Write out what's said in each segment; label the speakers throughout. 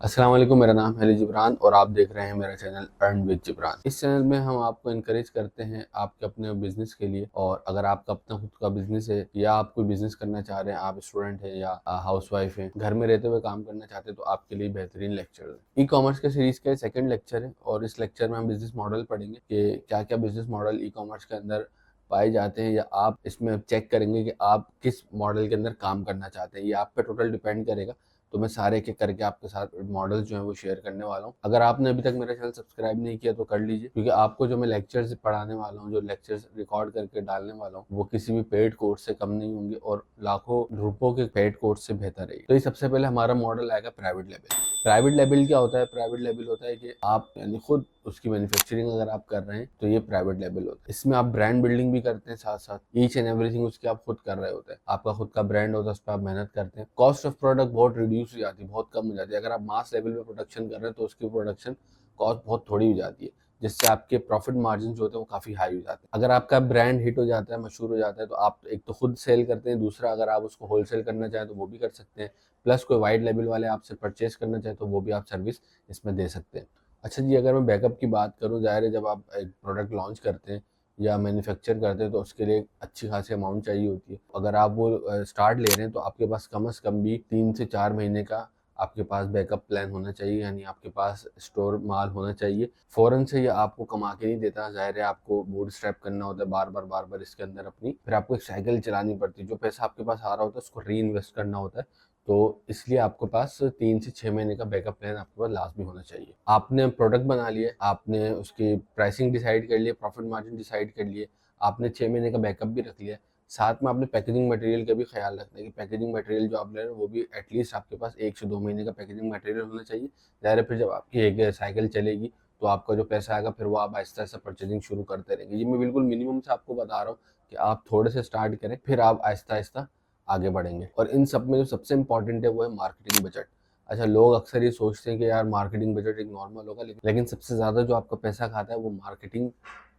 Speaker 1: अस्सलाम वालेकुम। मेरा नाम है जिब्रान और आप देख रहे हैं मेरा चैनल अर्न विद जिब्रान। इस चैनल में हम आपको इनकरेज करते हैं आपके अपने बिजनेस के लिए। और अगर आपका अपना खुद का बिजनेस है या आप कोई बिजनेस करना चाह रहे हैं, आप स्टूडेंट हैं या हाउस वाइफ हैं, घर में रहते हुए काम करना चाहते हैं, तो आपके लिए बेहतरीन लेक्चर है। ई कॉमर्स के सीरीज का सेकंड लेक्चर है और इस लेक्चर में हम बिजनेस मॉडल पढ़ेंगे कि क्या क्या बिजनेस मॉडल ई कॉमर्स के अंदर पाए जाते हैं, या आप इसमें चेक करेंगे कि आप किस मॉडल के अंदर काम करना चाहते हैं। ये आप पे टोटल डिपेंड करेगा। तो मैं सारे एक एक करके आपके साथ मॉडल जो है वो शेयर करने वाला हूँ। अगर आपने अभी तक मेरा चैनल सब्सक्राइब नहीं किया तो कर लीजिए, क्योंकि आपको जो मैं लेक्चर्स पढ़ाने वाला हूँ, जो लेक्चर्स रिकॉर्ड करके डालने वाला हूँ, वो किसी भी पेड कोर्स से कम नहीं होंगे और लाखों रुपयों के पेड कोर्स से बेहतर है। तो ये सबसे पहले हमारा मॉडल आएगा प्राइवेट लेवल। प्राइवेट लेवल क्या होता है? प्राइवेट लेवल होता है कि आप यानी खुद उसकी मैन्युफैक्चरिंग अगर आप कर रहे हैं तो ये प्राइवेट लेवल होता है। इसमें आप ब्रांड बिल्डिंग भी करते हैं, साथ साथ ईच एंड एवरीथिंग उसकी आप खुद कर रहे होते हैं। आपका खुद का ब्रांड होता है, उस पर आप मेहनत करते हैं। कॉस्ट ऑफ प्रोडक्ट बहुत रिड्यूस हो जाती है, बहुत कम हो जाती है। अगर आप मास लेवल पे प्रोडक्शन कर रहे हैं तो उसकी प्रोडक्शन कॉस्ट बहुत थोड़ी हो जाती है, जिससे आपके प्रॉफिट मार्जिन जो होते हैं वो काफी हाई हो जाते हैं। अगर आपका ब्रांड हिट हो जाता है, मशहूर हो जाता है, तो आप एक तो खुद सेल करते हैं, दूसरा अगर आप उसको होलसेल करना चाहें तो वो भी कर सकते हैं। प्लस कोई वाइड लेवल वाले आपसे परचेस करना चाहे तो वो भी आप सर्विस इसमें दे सकते हैं। अच्छा जी, अगर मैं बैकअप की बात करूँ, ज़ाहिर है जब आप एक प्रोडक्ट लॉन्च करते हैं या मैन्युफैक्चर करते हैं तो उसके लिए अच्छी खासी अमाउंट चाहिए होती है। अगर आप वो स्टार्ट ले रहे हैं तो आपके पास कम से कम भी 3 से 4 महीने का आपके पास बैकअप प्लान होना चाहिए, यानी आपके पास स्टोर माल होना चाहिए। फ़ौरन से ये आपको कमा के नहीं देता, ज़ाहिर है आपको बूटस्ट्रैप करना होता है बार बार इसके अंदर अपनी, फिर आपको एक साइकिल चलानी पड़ती है। जो पैसा आपके पास आ रहा होता है उसको री इन्वेस्ट करना होता है। तो इसलिए आपके पास 3 से 6 महीने का बैकअप प्लान आपके पास लाजमी होना चाहिए। आपने प्रोडक्ट बना लिया, आपने उसकी प्राइसिंग डिसाइड कर लिया, प्रॉफिट मार्जिन डिसाइड कर लिए, आपने 6 महीने का बैकअप भी रख लिया। साथ में आपने पैकेजिंग मटेरियल का भी ख्याल रखना है कि पैकेजिंग मटेरियल जो आप ले रहे हैं वो भी एटलीस्ट आपके पास 1 से 2 महीने का पैकेजिंग मटेरियल होना चाहिए। ज़ाहिर है फिर जब आपकी एक साइकिल चलेगी तो आपका जो पैसा आएगा फिर वो आप आहिस्ता आहिस्ता परचेजिंग शुरू करते रहेंगे। ये मैं बिल्कुल मिनिमम से आपको बता रहा हूँ कि आप थोड़े से स्टार्ट करें, फिर आप आहिस्ता आहिस्ता आगे बढ़ेंगे। और इन सब में जो सबसे इंपॉर्टेंट है वो है मार्केटिंग बजट। अच्छा, लोग अक्सर ये सोचते हैं कि यार मार्केटिंग बजट एक नॉर्मल होगा, लेकिन सबसे ज़्यादा जो आपका पैसा खाता है वो मार्केटिंग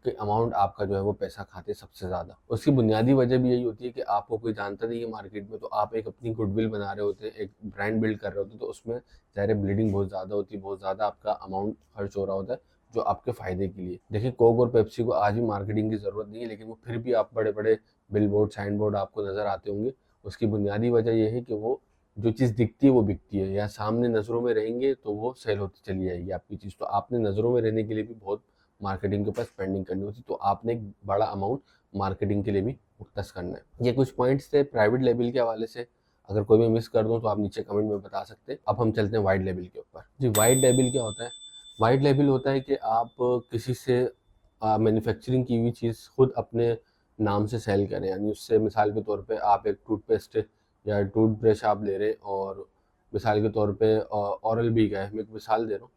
Speaker 1: के अमाउंट आपका जो है वो पैसा खाते हैं सबसे ज़्यादा। उसकी बुनियादी वजह भी यही होती है कि आपको कोई जानता नहीं है मार्केट में, तो आप एक अपनी गुडविल बना रहे होते हैं, एक ब्रांड बिल्ड कर रहे होते हैं, तो उसमें ज़ाहिर है ब्लीडिंग बहुत ज़्यादा होती है, बहुत ज़्यादा आपका अमाउंट खर्च हो रहा होता है जो आपके फ़ायदे के लिए। देखिए, कोक और पेप्सी को आज भी मार्केटिंग की ज़रूरत नहीं है, लेकिन वो फिर भी आप बड़े बड़े बिल बोर्ड, साइन बोर्ड आपको नज़र आते होंगे। उसकी बुनियादी वजह यह है कि वो जो चीज़ दिखती है वो बिकती है, या सामने नज़रों में रहेंगे तो वो सेल होती चली जाएगी आपकी चीज़। तो आपने नज़रों में रहने के लिए भी बहुत मार्केटिंग के ऊपर स्पेंडिंग करनी होती है, तो आपने एक बड़ा अमाउंट मार्केटिंग के लिए भी मुख्तस करना है। ये कुछ पॉइंट्स थे प्राइवेट लेवल के हवाले से। अगर कोई मैं मिस कर दूं तो आप नीचे कमेंट में बता सकते हैं। अब हम चलते हैं वाइड लेवल के ऊपर। जी, वाइड लेवल क्या होता है? वाइड लेवल होता है कि आप किसी से मैन्युफैक्चरिंग की हुई चीज़ खुद अपने नाम से सेल करें। यानी उससे मिसाल के तौर पे आप एक टूथपेस्ट या टूथब्रश आप ले रहे हैं, और मिसाल के तौर पे ओरल बी का है, मैं एक मिसाल दे रहा हूँ।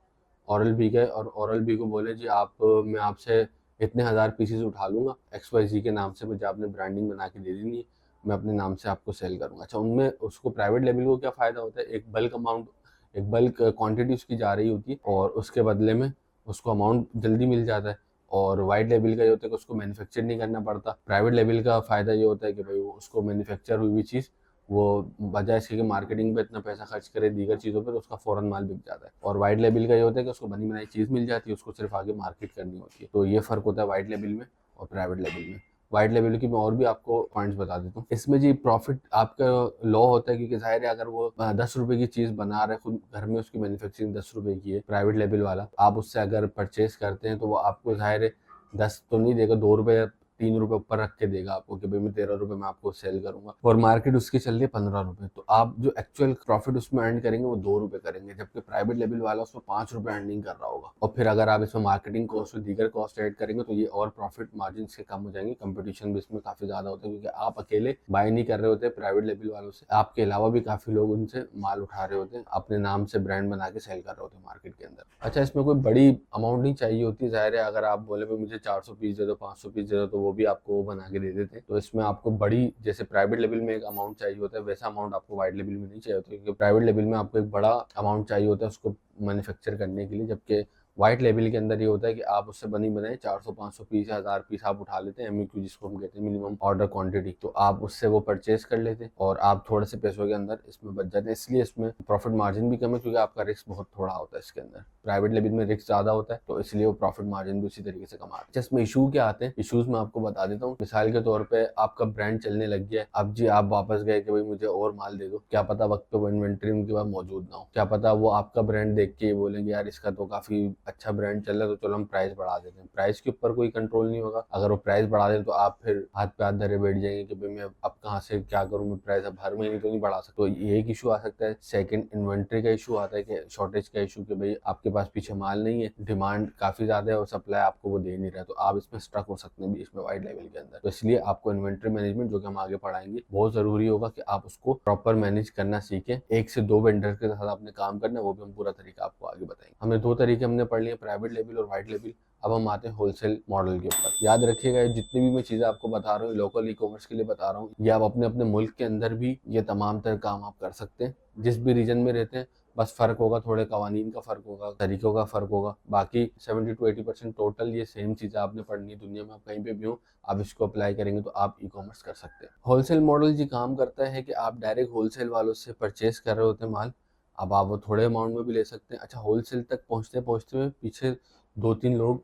Speaker 1: ओरल बी का है और ओरल बी को बोले जी आप मैं आपसे इतने हज़ार पीसेस उठा लूँगा, एक्स वाई जी के नाम से मुझे आपने ब्रांडिंग बना के दे देनी है, मैं अपने नाम से आपको सेल करूँगा। अच्छा, उनमें उसको प्राइवेट लेवल को क्या फ़ायदा होता है? एक बल्क अमाउंट, एक बल्क क्वांटिटी उसकी जा रही होती है और उसके बदले में उसको अमाउंट जल्दी मिल जाता है। और वाइड लेवल का ये होता है कि उसको मैन्युफैक्चर नहीं करना पड़ता। प्राइवेट लेवल का फ़ायदा ये होता है कि भाई वो उसको मैन्युफैक्चर हुई हुई चीज़, वो बजाय इसके कि मार्केटिंग पे इतना पैसा खर्च करे दीगर चीज़ों पे, तो उसका फ़ौरन माल बिक जाता है। और वाइड लेवल का ये होता है कि उसको बनी बनाई चीज़ मिल जाती है, उसको सिर्फ आगे मार्केट करनी होती है। तो ये फ़र्क होता है वाइड लेवल में और प्राइवेट लेवल में। वाइड लेवल की मैं और भी आपको पॉइंट्स बता देता हूँ। इसमें जी प्रॉफिट आपका लॉ होता है, क्योंकि ज़ाहिर है अगर वो 10 रुपए की चीज़ बना रहे खुद घर में, उसकी मैन्युफैक्चरिंग 10 रुपए की है, प्राइवेट लेवल वाला, आप उससे अगर परचेज करते हैं तो वो आपको ज़ाहिर है 10 तो नहीं देगा, 2 रुपए या 3 रुपए ऊपर रख के देगा आपको कि भाई मैं 13 रुपए में आपको सेल करूंगा, और मार्केट उसकी चल रही है 15 रुपए। तो आप जो एक्चुअल प्रॉफिट उसमें अर्न करेंगे वो 2 रुपए करेंगे, जबकि प्राइवेट लेवल वाला उसमें 5 रुपए अर्निंग कर रहा होगा। और फिर अगर आप इसमें मार्केटिंग कॉस्ट और दीगर कॉस्ट ऐड करेंगे तो ये और प्रॉफिट मार्जिन से कम हो जाएंगे। कंपटीशन भी इसमें काफी ज्यादा होता है, क्योंकि आप अकेले बाय नहीं कर रहे होते प्राइवेट लेवल वालों से, आपके अलावा भी काफी लोग उनसे माल उठा रहे होते हैं, अपने नाम से ब्रांड बना के सेल कर रहे होते हैं मार्केट के अंदर। अच्छा, इसमें कोई बड़ी अमाउंट नहीं चाहिए होती। ज़ाहिर है अगर आप बोले भाई मुझे 400 पीस दे दो, 500 पीस दे दो, तो वो भी आपको वो बना के दे देते हैं। तो इसमें आपको बड़ी, जैसे प्राइवेट लेवल में एक अमाउंट चाहिए होता है, वैसा अमाउंट आपको वाइड लेवल में नहीं चाहिए होता, क्योंकि प्राइवेट लेवल में आपको एक बड़ा अमाउंट चाहिए होता है उसको मैन्युफैक्चर करने के लिए, जबकि व्हाइट लेबल के अंदर ये होता है कि आप उससे बनी बनाए 400-500 पीस या 1000 पीस आप उठा लेते हैं, एमईक्यू जिसको हम कहते हैं, मिनिमम ऑर्डर क्वांटिटी, तो आप उससे वो परचेज कर लेते हैं और आप थोड़े से पैसों के अंदर इसमें बच जाते हैं। इसलिए इसमें प्रॉफिट मार्जिन भी कम है क्योंकि आपका रिस्क बहुत थोड़ा होता है इसके अंदर। प्राइवेट लेबल में रिस्क ज्यादा होता है तो इसलिए वो प्रॉफिट मार्जिन भी उसी तरीके से कमाते हैं। इसमें इशू क्या आते हैं, इशूज मैं आपको बता देता हूँ। मिसाल के तौर पर आपका ब्रांड चलने लग गया है, अब जी आप वापस गए कि भाई मुझे और माल दे दो, क्या पता वक्त पे वो इन्वेंट्री उनके पास मौजूद ना हो, क्या पता वो आपका ब्रांड देख के बोलेंगे यार इसका तो काफी अच्छा ब्रांड चल रहा है तो चलो हम प्राइस बढ़ा देते हैं। प्राइस के ऊपर कोई कंट्रोल नहीं होगा, अगर वो प्राइस बढ़ा दें तो आप फिर हाथ पे हाथ धरे बैठ जाएंगे कि भाई मैं अब कहाँ से क्या करूँ, मैं प्राइस अब हर महीने तो नहीं बढ़ा सकता। तो ये एक इशू आ सकता है। सेकंड, इन्वेंट्री का इशू आता है कि शॉर्टेज का इशू, कि भाई आपके पास पीछे माल नहीं है, डिमांड काफी ज्यादा है और सप्लाई आपको वो दे नहीं रहा है, तो आप इसमें स्ट्रक हो सकते हैं इसमें वाइड लेवल के अंदर। तो इसलिए आपको इन्वेंट्री मैनेजमेंट, जो कि हम आगे पढ़ाएंगे, बहुत जरूरी होगा कि आप उसको प्रॉपर मैनेज करना सीखें। 1 से 2 वेंडर के साथ आपने काम करना है, वो भी हम पूरा तरीका आपको आगे बताएंगे। हमने 2 तरीके हमने पढ़ लिए, प्राइवेट लेबल और व्हाइट लेबल। अब हम आते हैं होलसेल मॉडल के ऊपर। याद रखिएगा जितनी भी मैं चीजें आपको बता रहा हूँ लोकल ई कॉमर्स के लिए बता रहा हूँ, ये आप अपने अपने मुल्क के अंदर भी ये तमाम तरह काम आप कर सकते हैं, जिस भी रीजन में रहते हैं। बस फर्क होगा, थोड़े कवानीन का फर्क होगा, तरीकों का फर्क होगा, बाकी 70 to 80% टोटल ये सेम चीजें आपने पढ़नी है। दुनिया में आप कहीं पे भी हो, आप इसको अप्लाई करेंगे तो आप ई कॉमर्स कर सकते हैं। होलसेल मॉडल जी काम करता है कि आप डायरेक्ट होलसेल वालों से परचेज कर रहे होते हैं माल। अब आप वो थोड़े अमाउंट में भी ले सकते हैं। अच्छा, होलसेल तक पहुंचते पहुंचते में पीछे 2-3 लोग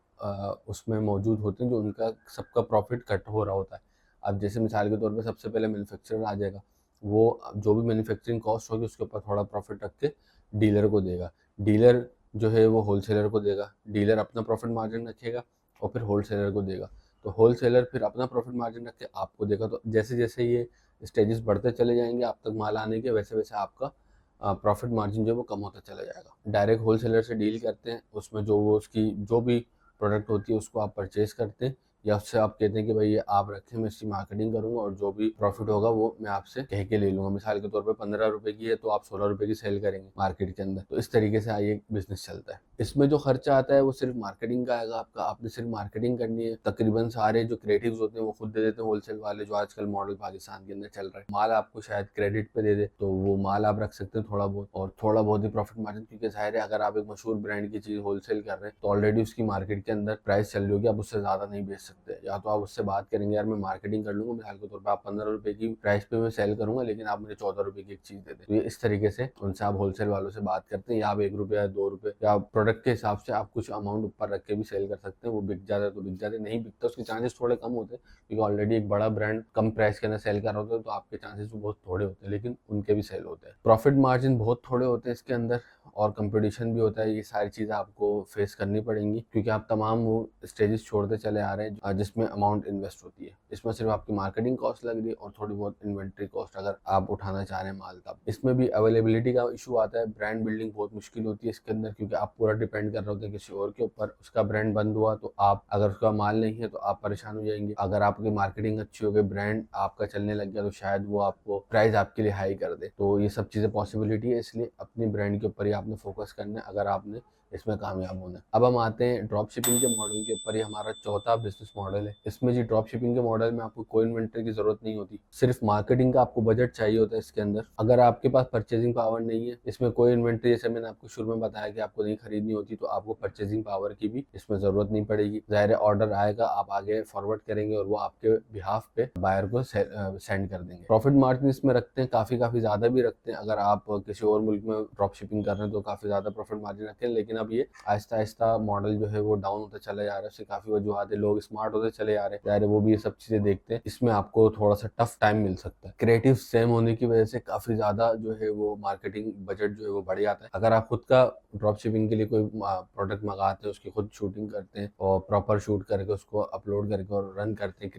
Speaker 1: उसमें मौजूद होते हैं जो उनका सबका प्रॉफिट कट हो रहा होता है। अब जैसे मिसाल के तौर पे सबसे पहले मैन्युफैक्चरर आ जाएगा, वो जो भी मैन्युफैक्चरिंग कॉस्ट होगी उसके ऊपर थोड़ा प्रॉफिट रख के डीलर को देगा। डीलर जो है वो होलसेलर को देगा, डीलर अपना प्रॉफिट मार्जिन रखेगा और फिर होलसेलर को देगा। तो होलसेलर फिर अपना प्रॉफिट मार्जिन रख के आपको देगा। तो जैसे जैसे ये स्टेजेस बढ़ते चले जाएंगे आप तक माल आने के, वैसे वैसे आपका प्रॉफिट मार्जिन जो है वो कम होता चला जाएगा। डायरेक्ट होलसेलर से डील करते हैं, उसमें जो वो उसकी जो भी प्रोडक्ट होती है उसको आप परचेज करते हैं, या उससे आप कहते हैं कि भाई ये आप रखें, मैं इसकी मार्केटिंग करूंगा और जो भी प्रॉफिट होगा वो मैं आपसे कह के ले लूंगा। मिसाल के तौर पे 15 रुपए की है तो आप 16 रुपए की सेल करेंगे मार्केट के अंदर। तो इस तरीके से ये बिजनेस चलता है। इसमें जो खर्चा आता है वो सिर्फ मार्केटिंग का आएगा आपका, आपने सिर्फ मार्केटिंग करनी है। तकरीबन सारे जो क्रिएटिव्स होते हैं वो खुद दे देते हैं, होलसेल वाले, जो आजकल मॉडल पाकिस्तान के अंदर चल रहा है। माल आपको शायद क्रेडिट पे दे दे तो वो माल आप रख सकते हैं थोड़ा बहुत, और थोड़ा बहुत ही प्रॉफिट मार्जिन, क्योंकि जाहिर है अगर आप एक मशहूर ब्रांड की चीज होलसेल कर रहे हैं तो ऑलरेडी उसकी मार्केट के अंदर प्राइस चल रही होगी, आप उससे ज्यादा नहीं बेच सकते। या तो आप उससे बात करेंगे यार मैं मार्केटिंग कर लूंगा, मिसाल के तौर पर आप 15 रुपए की प्राइस पे मैं सेल करूंगा लेकिन आप मुझे 14 रुपए की एक चीज दे दें। तो ये इस तरीके से उनसे आप होलसेल वालों से बात करते हैं, या आप 1 रुपया या 2 रुपए या प्रोडक्ट के हिसाब से आप कुछ अमाउंट ऊपर रख के भी सेल कर सकते हैं। वो बिक जाता है तो बिक जाते, नहीं बिकता उसके चांसेस थोड़े कम होते हैं, क्योंकि ऑलरेडी एक बड़ा ब्रांड कम प्राइस के अंदर सेल कर रहा होता है तो आपके चांसेस बहुत थोड़े होते हैं, लेकिन उनके भी सेल होते हैं। प्रॉफिट मार्जिन बहुत थोड़े होते हैं इसके अंदर, और कंपटीशन भी होता है। ये सारी चीज़ें आपको फेस करनी पड़ेंगी क्योंकि आप तमाम वो स्टेजेस छोड़ते चले आ रहे हैं जिसमें अमाउंट इन्वेस्ट होती है। इसमें सिर्फ आपकी मार्केटिंग कॉस्ट लग रही है और थोड़ी बहुत इन्वेंट्री कॉस्ट अगर आप उठाना चाह रहे हैं माल तब। इसमें भी अवेलेबिलिटी का इशू आता है, ब्रांड बिल्डिंग बहुत मुश्किल होती है इसके अंदर, क्योंकि आप पूरा डिपेंड कर रहे होते हैं किसी और के ऊपर। उसका ब्रांड बंद हुआ तो आप, अगर उसका माल नहीं है तो आप परेशान हो जाएंगे। अगर आपकी मार्केटिंग अच्छी हो गई, ब्रांड आपका चलने लग गया, तो शायद वो आपको प्राइस आपके लिए हाई कर दे। तो ये सब चीज़ें पॉसिबिलिटी है, इसलिए अपनी ब्रांड के ऊपर ही आपने फोकस करना है अगर आपने इसमें कामयाब होना है। अब हम आते हैं ड्रॉप शिपिंग के मॉडल के ऊपर। ये हमारा चौथा बिजनेस मॉडल है। इसमें जी ड्रॉप शिपिंग के मॉडल में आपको कोई इन्वेंटरी की जरूरत नहीं होती, सिर्फ मार्केटिंग का आपको बजट चाहिए होता है इसके अंदर। अगर आपके पास परचेजिंग पावर नहीं है, इसमें कोई इन्वेंटरी, जैसे मैंने आपको शुरू में बताया कि आपको नहीं खरीदनी होती, तो आपको परचेजिंग पावर की भी इसमें जरूरत नहीं पड़ेगी। जाहिर है ऑर्डर आएगा, आप आगे फॉरवर्ड करेंगे और वो आपके बिहाफ पे बायर को सेंड कर देंगे। प्रॉफिट मार्जिन इसमें रखते हैं काफी ज्यादा भी रखते हैं। अगर आप किसी और मुल्क में ड्रॉप शिपिंग कर रहे हैं तो काफी ज्यादा प्रॉफिट मार्जिन रखते हैं, लेकिन अब ये आहिस्ता आहिस्ता मॉडल जो है वो डाउन होता चला जा रहा है। उससे काफी वजूहत है, लोग स्मार्ट होते चले जा रहे हैं, वो भी ये सब चीजें देखते हैं। इसमें आपको थोड़ा सा टफ टाइम मिल सकता है। क्रिएटिव सेम होने की वजह से काफी ज्यादा जो है वो मार्केटिंग बजट जो है वो बढ़ जाता है। अगर आप खुद का ड्रॉप शिपिंग के लिए कोई प्रोडक्ट मंगाते हैं, उसकी खुद शूटिंग करते हैं और प्रॉपर शूट करके उसको अपलोड करके और रन करते हैं,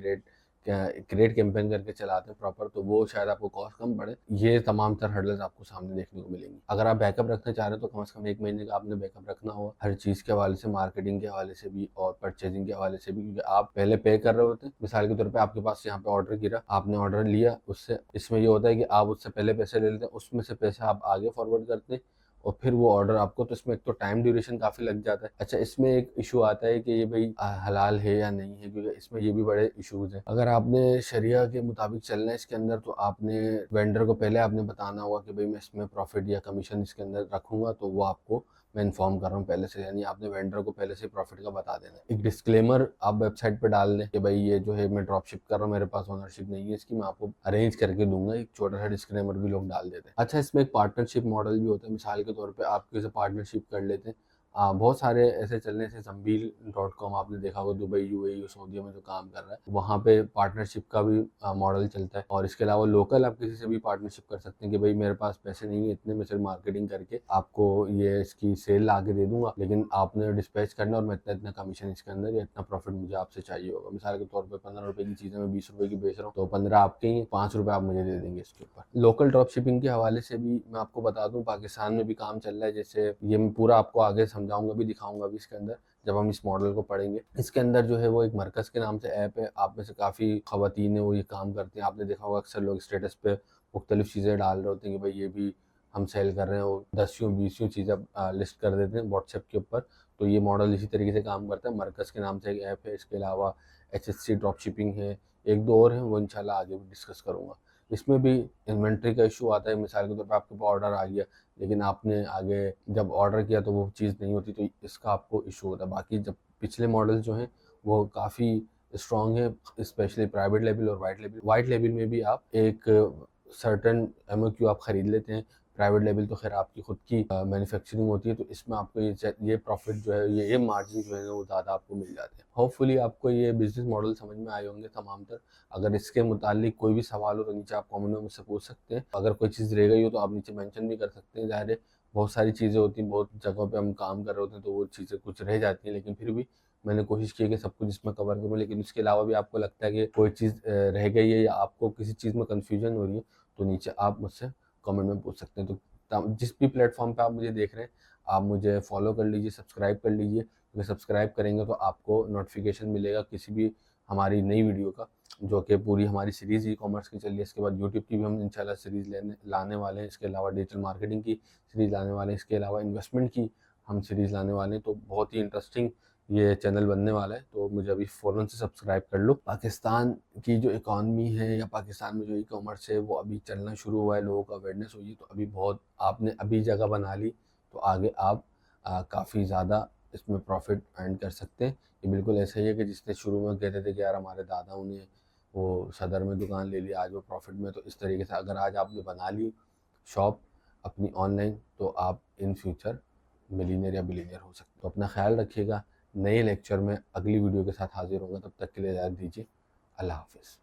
Speaker 1: क्रिएट कैंपेन करके चलाते हैं प्रॉपर, तो वो शायद आपको कॉस्ट कम पड़े। ये तमाम तरह हर्डल्स आपको सामने देखने को मिलेंगी। अगर आप बैकअप रखना चाह रहे हैं तो कम से कम 1 महीने का आपने बैकअप रखना होगा, हर चीज के हवाले से, मार्केटिंग के हवाले से भी और परचेजिंग के हवाले से भी, क्योंकि आप पहले पे कर रहे होते हैं। मिसाल के तौर पर आपके पास यहाँ पे ऑर्डर गिरा, आपने ऑर्डर लिया उससे, इसमें ये होता है कि आप उससे पहले पैसे ले लेते हैं, उसमें से पैसे आप आगे फॉरवर्ड करते हैं और फिर वो ऑर्डर आपको, तो इसमें एक तो टाइम ड्यूरेशन काफी लग जाता है। अच्छा, इसमें एक इशू आता है कि ये भाई हलाल है या नहीं है, क्योंकि इसमें ये भी बड़े इश्यूज हैं। अगर आपने शरिया के मुताबिक चलना है इसके अंदर तो आपने वेंडर को पहले आपने बताना होगा कि भाई मैं इसमें प्रॉफिट या कमीशन इसके अंदर रखूंगा, तो वो आपको मैं इन्फॉर्म कर रहा हूँ पहले से, यानी आपने वेंडर को पहले से प्रॉफिट का बता देना है। एक डिस्क्लेमर आप वेबसाइट पे डाल दें कि भाई ये जो है मैं ड्रॉप शिप कर रहा हूँ, मेरे पास ओनरशिप नहीं है इसकी, मैं आपको अरेंज करके दूंगा। एक छोटा सा डिस्क्लेमर भी लोग डाल देते हैं। अच्छा, इसमें एक पार्टनरशिप मॉडल भी होता है। मिसाल के तौर पर आप किसी पार्टनरशिप कर लेते हैं, बहुत सारे ऐसे चलने से Zambil.com आपने देखा होगा, दुबई, यूएई, सऊदीया में जो काम कर रहा है, वहाँ पे पार्टनरशिप का भी मॉडल चलता है। और इसके अलावा लोकल आप किसी से भी पार्टनरशिप कर सकते हैं कि भाई मेरे पास पैसे नहीं है इतने, मैं सिर्फ मार्केटिंग करके आपको ये इसकी सेल ला के दे दूंगा, लेकिन आपने डिस्पैच करना और मैं इतना इतना कमीशन इसके अंदर या इतना प्रॉफिट मुझे आपसे चाहिए होगा। मिसाल के तौर पर 15 रुपए की चीज़ें मैं 20 रुपए की बेच रहा हूँ, तो 15 आपके ही, 5 रुपए आप मुझे दे देंगे इसके ऊपर। लोकल ड्रॉप शिपिंग के हवाले से भी मैं आपको बता दूं, पाकिस्तान में भी काम चल रहा है। जैसे ये मैं पूरा आपको आगे समझाऊंगा भी, दिखाऊंगा भी इसके अंदर जब हम इस मॉडल को पढ़ेंगे। इसके अंदर जो है वो एक मरकज़ के नाम से ऐप है। आप में से काफ़ी ख़वातीन है वो ये काम करते हैं। आपने देखा होगा अक्सर लोग स्टेटस पे मुख्तलिफ चीज़ें डाल रहे होते हैं कि भाई ये भी हम सेल कर रहे हैं, वो 10-20 चीज़ें लिस्ट कर देते हैं व्हाट्सएप के ऊपर। तो ये मॉडल इसी तरीके से काम करता है। मरकज़ के नाम से एक ऐप है। इसके अलावा HSC ड्रॉप शिपिंग है, एक दो और हैं, वो इंशाल्लाह आगे भी डिस्कस करूँगा। इसमें भी इन्वेंट्री का इशू आता है। मिसाल के तौर पर आपके पास ऑर्डर आ गया, लेकिन आपने आगे जब ऑर्डर किया तो वो चीज़ नहीं होती, तो इसका आपको इशू होता है। बाकी जब पिछले मॉडल जो हैं वो काफ़ी स्ट्रॉन्ग है, स्पेशली प्राइवेट लेवल और वाइट लेवल में भी आप एक सर्टन MOQ आप ख़रीद लेते हैं। प्राइवेट लेवल तो खैर आपकी खुद की मैन्युफैक्चरिंग होती है, तो इसमें आपको ये प्रॉफिट जो है, ये मार्जिन जो है वो ज़्यादा आपको मिल जाते हैं। होपफुली आपको ये बिजनेस मॉडल समझ में आए होंगे तमाम तर। अगर इसके मुतालिक कोई भी सवाल हो तो नीचे आप कमेंट में मुझसे पूछ सकते हैं। अगर कोई चीज़ रह गई हो तो आप नीचे मेंशन भी कर सकते हैं। ज़ाहिर है बहुत सारी चीज़ें होती हैं, बहुत जगहों पे हम काम कर रहे होते हैं, तो वो चीज़ें कुछ रह जाती हैं, लेकिन फिर भी मैंने कोशिश की है कि सब कुछ इसमें कवर करूँ। लेकिन इसके अलावा भी आपको लगता है कि कोई चीज़ रह गई है या आपको किसी चीज़ में कन्फ्यूजन हो रही है, तो नीचे आप मुझसे कमेंट में पूछ सकते हैं। तो जिस भी प्लेटफॉर्म पे आप मुझे देख रहे हैं, आप मुझे फॉलो कर लीजिए, सब्सक्राइब कर लीजिए, क्योंकि सब्सक्राइब करेंगे तो आपको नोटिफिकेशन मिलेगा किसी भी हमारी नई वीडियो का, जो कि पूरी हमारी सीरीज़ ई-कॉमर्स की चल रही है। इसके बाद यूट्यूब की भी हम इंशाल्लाह सीरीज़ लाने वाले हैं। इसके अलावा डिजिटल मार्केटिंग की सीरीज़ लाने वाले हैं। इसके अलावा इन्वेस्टमेंट की हम सीरीज़ लाने वाले हैं। तो बहुत ही इंटरेस्टिंग ये चैनल बनने वाला है, तो मुझे अभी फ़ौरन से सब्सक्राइब कर लो। पाकिस्तान की जो इकॉनमी है या पाकिस्तान में जो ई-कॉमर्स है वो अभी चलना शुरू हुआ है, लोगों का अवेयरनेस हुई है, तो अभी बहुत आपने अभी जगह बना ली, तो आगे आप काफ़ी ज़्यादा इसमें प्रॉफिट अर्न कर सकते हैं। ये बिल्कुल ऐसा ही है कि जिसने शुरू में कहते थे कि यार हमारे दादाओं ने वो सदर में दुकान ले ली, आज वो प्रॉफिट में, तो इस तरीके से अगर आज आपने बना ली शॉप अपनी ऑनलाइन, तो आप इन फ्यूचर मिलीनियर या बिलीनियर हो सकते हैं। तो अपना ख्याल रखिएगा। नए लेक्चर में अगली वीडियो के साथ हाजिर होगा, तब तक के लिए इजाज़त दीजिए। अल्लाह हाफ़िज़।